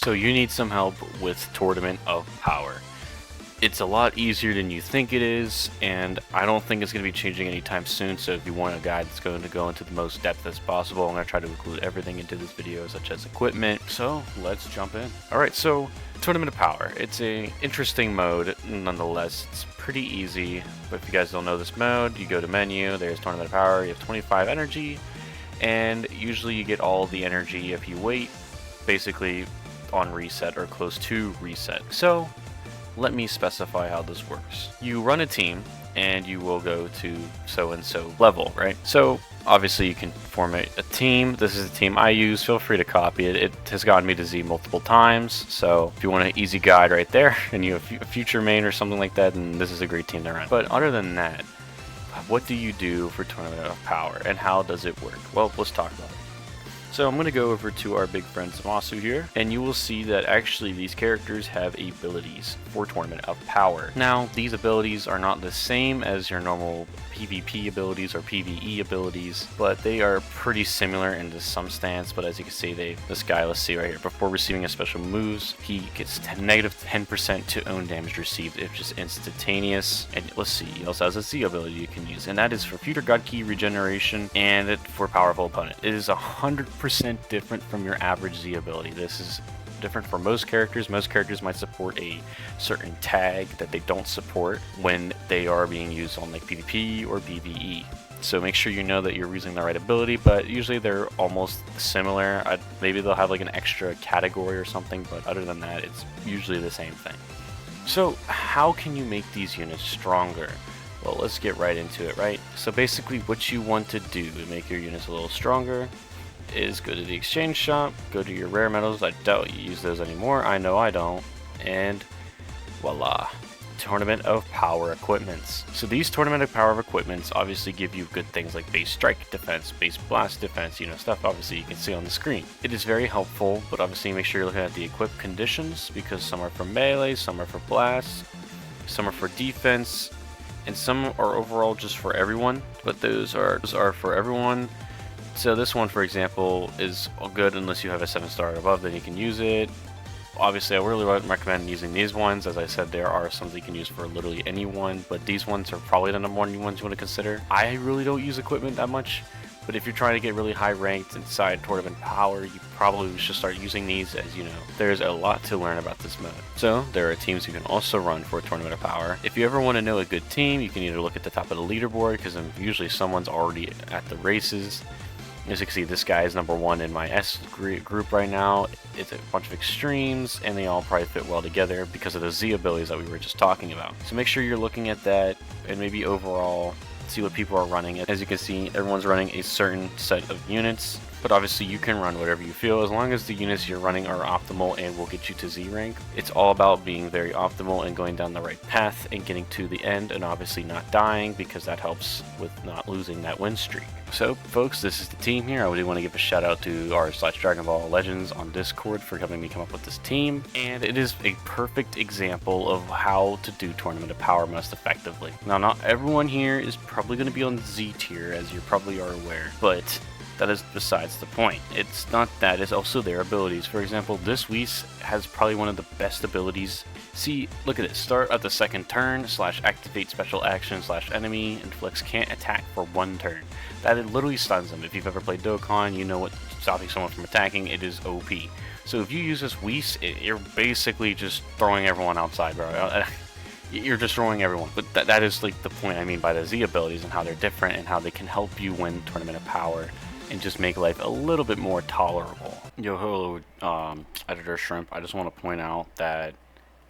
So you need some help with Tournament of Power. It's a lot easier than you think it is, and I don't think it's going to be changing anytime soon, so if you want a guide that's going to go into the most depth as possible, I'm going to try to include everything into this video, such as equipment. So let's jump in. Alright, so Tournament of Power. It's a interesting mode, nonetheless. It's pretty easy, but if you guys don't know this mode, you go to menu, there's Tournament of Power, you have 25 energy, and usually you get all the energy if you wait, basically on reset or close to reset. So let me specify how this works. You run a team and you will go to so-and-so level, right? So obviously you can form a team. This is the team I use. Feel free to copy it. It has gotten me to Z multiple times. So if you want an easy guide right there and you have a future main or something like that, then this is a great team to run. But other than that, what do you do for Tournament of Power and how does it work? Well, let's talk about it. So I'm going to go over to our big friend Zamasu here, and you will see that actually these characters have abilities for Tournament of Power. Now, these abilities are not the same as your normal PvP abilities or PvE abilities, but they are pretty similar in some stance. But as you can see, this guy, let's see right here, before receiving a special moves, he gets negative 10% to own damage received. It's just instantaneous. And let's see, he also has a Z ability you can use, and that is for future God Key regeneration and for powerful opponent. It is 100% different from your average Z ability. This is different for most characters. Most characters might support a certain tag that they don't support when they are being used on like PvP or PvE. So make sure you know that you're using the right ability, but usually they're almost similar. Maybe they'll have like an extra category or something, but other than that, it's usually the same thing. So how can you make these units stronger? Well, let's get right into it, right? So basically what you want to do to make your units a little stronger is go to the exchange shop, go to your rare metals. I doubt you use those anymore. I know I don't. And voila, Tournament of Power equipments. So these Tournament of Power equipments obviously give you good things like base strike defense, base blast defense, stuff obviously you can see on the screen. It is very helpful, but obviously make sure you're looking at the equip conditions, because some are for melee, some are for blast, some are for defense, and some are overall just for everyone, but those are for everyone. So this one, for example, is good unless you have a 7-star or above, then you can use it. Obviously, I really recommend using these ones. As I said, there are some that you can use for literally anyone, but these ones are probably the number one ones you want to consider. I really don't use equipment that much, but if you're trying to get really high ranked inside Tournament Power, you probably should start using these, as there's a lot to learn about this mode. So there are teams you can also run for Tournament of Power. If you ever want to know a good team, you can either look at the top of the leaderboard, because usually someone's already at the races. As you can see, this guy is number 1 in my S group right now. It's a bunch of extremes, and they all probably fit well together because of the Z abilities that we were just talking about. So make sure you're looking at that, and maybe overall see what people are running. As you can see, everyone's running a certain set of units, but obviously you can run whatever you feel as long as the units you're running are optimal and will get you to Z rank. It's all about being very optimal and going down the right path and getting to the end, and obviously not dying, because that helps with not losing that win streak. So folks, this is the team here. I really want to give a shout out to r/Dragon Ball Legends on Discord for helping me come up with this team, and it is a perfect example of how to do Tournament of Power most effectively. Now, not everyone here is probably going to be on Z tier, as you probably are aware, but that is besides the point. It's not that, it's also their abilities. For example, this Whis has probably one of the best abilities. See, look at it. Start at the second turn, / activate special action / enemy, inflicts can't attack for 1 turn. That literally stuns them. If you've ever played Dokkan, you know what stopping someone from attacking, it is OP. So if you use this Whis, you're basically just throwing everyone outside, bro. You're destroying everyone. But that is like the point I mean by the Z abilities and how they're different and how they can help you win Tournament of Power and just make life a little bit more tolerable. Yo, hello, Editor Shrimp. I just want to point out that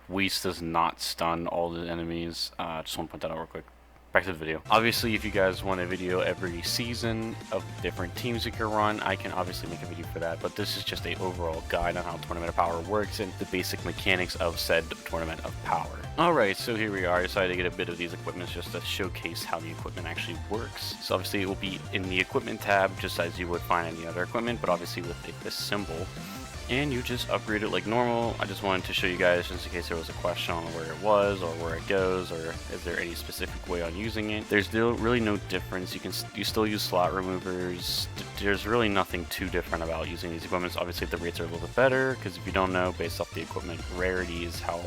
Whis does not stun all the enemies. Just want to point that out real quick. Back to the video. Obviously, if you guys want a video every season of different teams you can run, I can obviously make a video for that, but this is just a overall guide on how Tournament of Power works and the basic mechanics of said Tournament of Power. Alright, so here we are. I decided to get a bit of these equipments just to showcase how the equipment actually works. So obviously it will be in the equipment tab just as you would find any other equipment, but obviously with this symbol. and you just upgrade it like normal. I just wanted to show you guys just in case there was a question on where it was or where it goes, or is there any specific way on using it. There's really no difference. You still use slot removers. There's really nothing too different about using these equipments. Obviously the rates are a little bit better, because if you don't know, based off the equipment rarity is how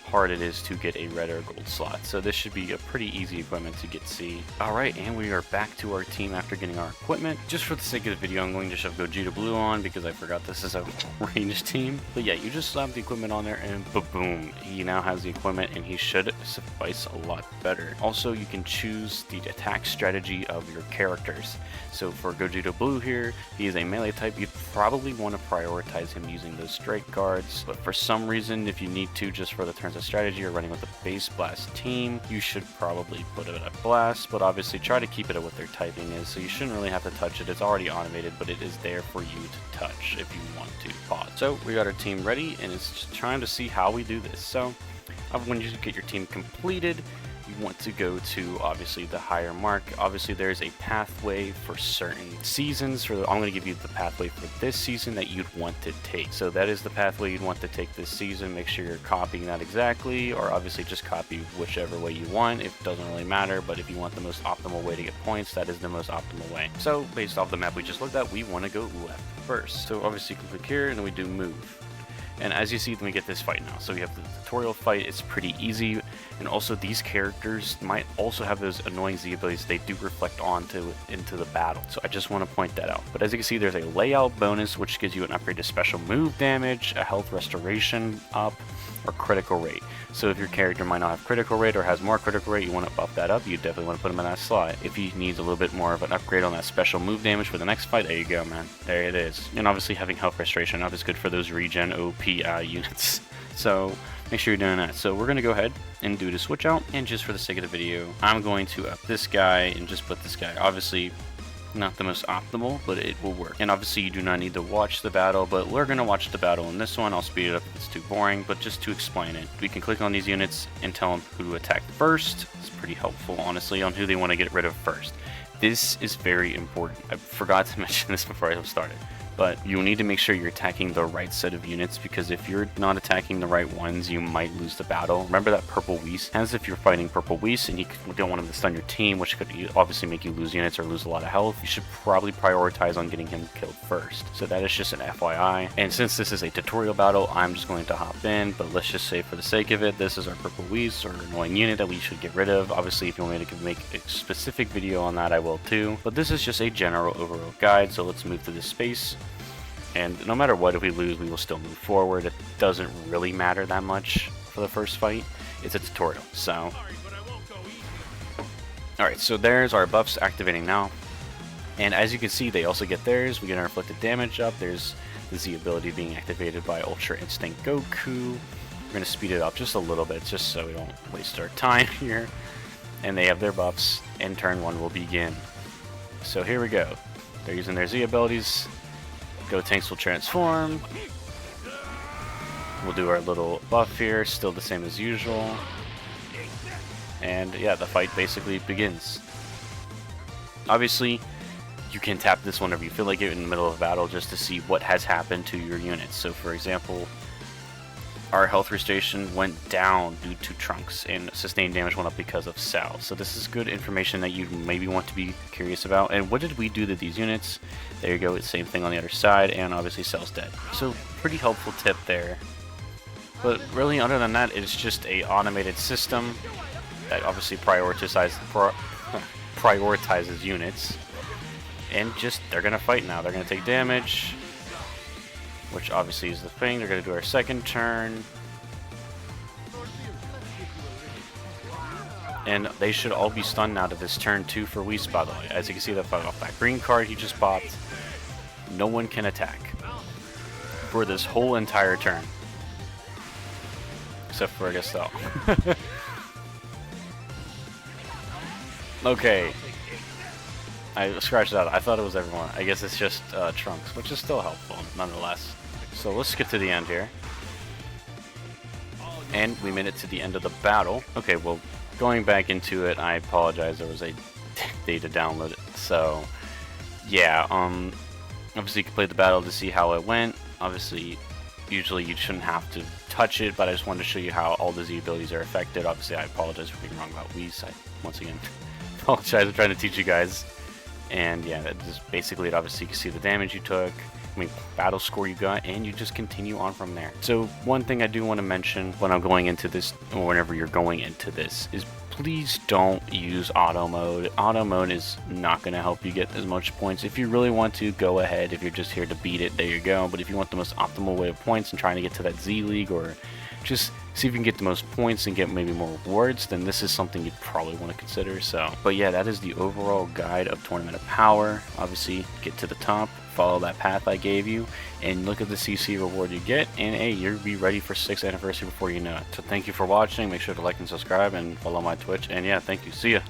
hard it is to get a red or gold slot. So this should be a pretty easy equipment to get C. Alright, and we are back to our team after getting our equipment. Just for the sake of the video, I'm going to shove Gogeta Blue on because I forgot this is a ranged team. But yeah, you just slap the equipment on there and boom, he now has the equipment and he should suffice a lot better. Also, you can choose the attack strategy of your characters. So for Gogeta Blue here, he is a melee type. You'd probably want to prioritize him using those strike guards, but for some reason, if you need to, just for the turns of strategy or running with a base blast team, you should probably put it at blast, but obviously try to keep it at what their typing is, so you shouldn't really have to touch it. It's already automated, but it is there for you to touch if you want to pause. So we got our team ready, and it's just trying to see how we do this. So when you get your team completed, you want to go to obviously the higher mark. Obviously there's a pathway for certain seasons. I'm going to give you the pathway for this season that you'd want to take. So that is the pathway you'd want to take this season. Make sure you're copying that exactly, or obviously just copy whichever way you want. It doesn't really matter, but if you want the most optimal way to get points, that is the most optimal way. So based off the map we just looked at, we want to go left first. So obviously you can click here and then we do move. And as you see, we get this fight now. So we have the tutorial fight. It's pretty easy. And also these characters might also have those annoying Z abilities they do reflect into the battle. So I just want to point that out. But as you can see, there's a layout bonus, which gives you an upgrade to special move damage, a health restoration up, or critical rate. So if your character might not have critical rate or has more critical rate, you want to buff that up, you definitely want to put him in that slot. If he needs a little bit more of an upgrade on that special move damage for the next fight, there you go, man. There it is. And obviously having health restoration up is good for those regen OP units. So make sure you're doing that. So we're going to go ahead and do the switch out, and just for the sake of the video, I'm going to up this guy and just put this guy. Obviously not the most optimal, but it will work. And obviously you do not need to watch the battle, but we're going to watch the battle in this one. I'll speed it up if it's too boring, but just to explain it, we can click on these units and tell them who to attack first. It's pretty helpful, honestly, on who they want to get rid of first. This is very important. I forgot to mention this before I started, but you need to make sure you're attacking the right set of units, because if you're not attacking the right ones, you might lose the battle. Remember that purple Whis? As if you're fighting purple Whis and you don't want him to stun your team, which could obviously make you lose units or lose a lot of health. You should probably prioritize on getting him killed first. So that is just an FYI. And since this is a tutorial battle, I'm just going to hop in, but let's just say for the sake of it, this is our purple Whis, or annoying unit that we should get rid of. Obviously, if you want me to make a specific video on that, I will too. But this is just a general overall guide, so let's move to this space. And no matter what, if we lose, we will still move forward. It doesn't really matter that much for the first fight. It's a tutorial, so. Alright, so there's our buffs activating now. And as you can see, they also get theirs. We get our inflicted damage up. There's the Z ability being activated by Ultra Instinct Goku. We're going to speed it up just a little bit, just so we don't waste our time here. And they have their buffs, and turn 1 will begin. So here we go. They're using their Z abilities. Gotenks will transform. We'll do our little buff here, still the same as usual. And yeah, the fight basically begins. Obviously, you can tap this whenever you feel like it in the middle of battle just to see what has happened to your units. So for example, our health restoration went down due to Trunks, and sustained damage went up because of Cell. So this is good information that you maybe want to be curious about. And what did we do to these units? There you go, it's the same thing on the other side, and obviously Cell's dead. So pretty helpful tip there. But really, other than that, it's just a automated system that obviously prioritizes units. And just, they're going to fight now. They're going to take damage, which obviously is the thing. They're going to do our second turn. And they should all be stunned now to this turn 2 for Whis, by the way. As you can see, that fight off that green card he just popped. No one can attack for this whole entire turn. Except for, I guess, Cell. Okay. I scratched it out. I thought it was everyone. I guess it's just Trunks, which is still helpful, nonetheless. So let's get to the end here. And we made it to the end of the battle. Okay, well, going back into it, I apologize. There was a data download. So, yeah, obviously you can play the battle to see how it went. Obviously, Usually you shouldn't have to touch it, but I just wanted to show you how all the Z abilities are affected. Obviously, I apologize for being wrong about Whis. I, once again, apologize for trying to teach you guys. And yeah, that just basically it. Obviously, you can see the damage you took, I mean, battle score you got, and you just continue on from there. So one thing I do want to mention when I'm going into this, or whenever you're going into this, is please don't use auto mode. Auto mode is not going to help you get as much points. If you really want to, go ahead. If you're just here to beat it, there you go. But if you want the most optimal way of points and trying to get to that Z League, or just see if you can get the most points and get maybe more rewards, then this is something you'd probably want to consider. So, but yeah, that is the overall guide of Tournament of Power. Obviously, get to the top, follow that path I gave you, and look at the CC reward you get, and hey, you'll be ready for 6th anniversary before you know it. So thank you for watching. Make sure to like and subscribe and follow my Twitch, and yeah, thank you. See ya.